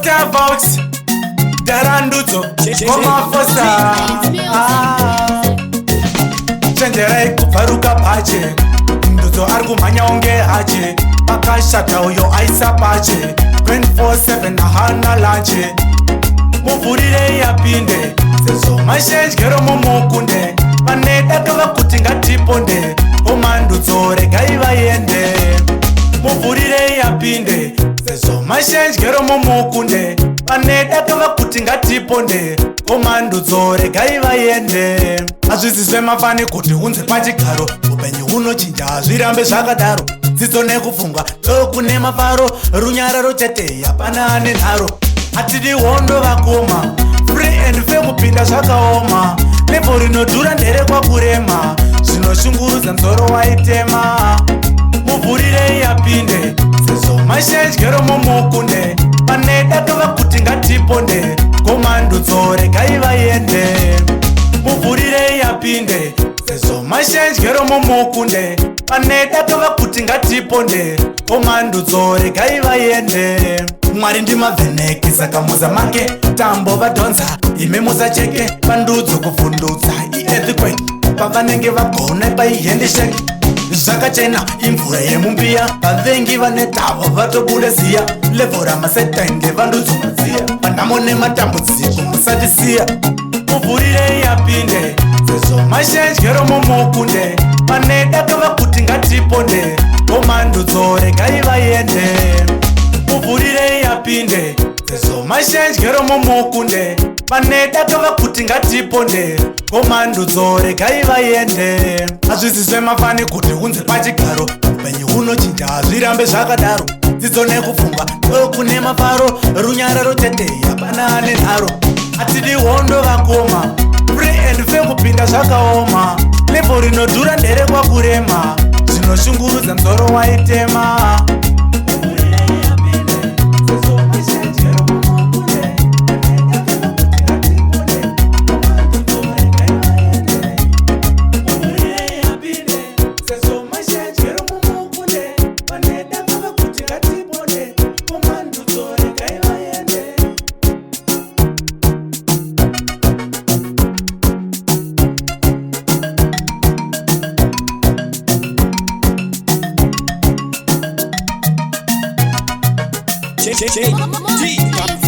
Dr. Valks NDUDZO Komafosa Chenjerai kubvaruka pache Ndudzo arikumhanya unge hache Pakashata uyo aisa pache 24/7 hana lanche Muvhurire yapinde Sezvo mashenjero mumukunde Vaneda tova kuti ngatiponde Komandudzo regai vaende Muvhurire yapinde Sezvo mashenjero mumukunde Vaneda tova kuti ngatiponde Komandudzo regai vaende Hazvisizve mafani kuti unze pachigaro Upenyu hunochinja zvirambe zvakadaro Dzidzo nekufungwa dokune mafaro Runyararo chete hapana ane nharo Hatidi hondo vakoma Free and fair kupinda zvakaoma Levo rinodhura ndere kwakurema Zvinoshungurudza nzoro waitema Muvhurire yapinde Sezvo mashenjero mumukunde Vaneda tova kuti ngatiponde Komandudzo regai vaende Muvhurire yapinde Sezvo mashenjero mumukunde Vaneda tova kuti ngatiponde Komandudzo regai vaende Mwari ndimavheneki saka muzamake tambo vadhonza ime musacheke pandudzo kuvhundutsa iearthquake pavanenge vagona paihendishek zvakachena imvura yemumbiya vavengi vane tavo vatobude ziya levo ramasetende vandudzo madziya vanamo nematambudziko musatisiya muvhurire yapinde sezvo mashenjero mumukunde vaneda tova kuti ngatiponde komandudzo regai vaende muvhurire yapinde sezvo mashenjero mumukunde vaneda tova kuti ngatiponde komandudzo regai vaende hazvisizve mafani kuti unze pachigaro upenyu hunochinja zvirambe zvakadaro dzidzo nekufungwa dokune mafaro runyararo chete hapana ane nharo hatidi hondo vakoma free and fair kupinda zvakaoma levo rinodhura ndere kwakurema zvinoshungurudza nzoro waitema J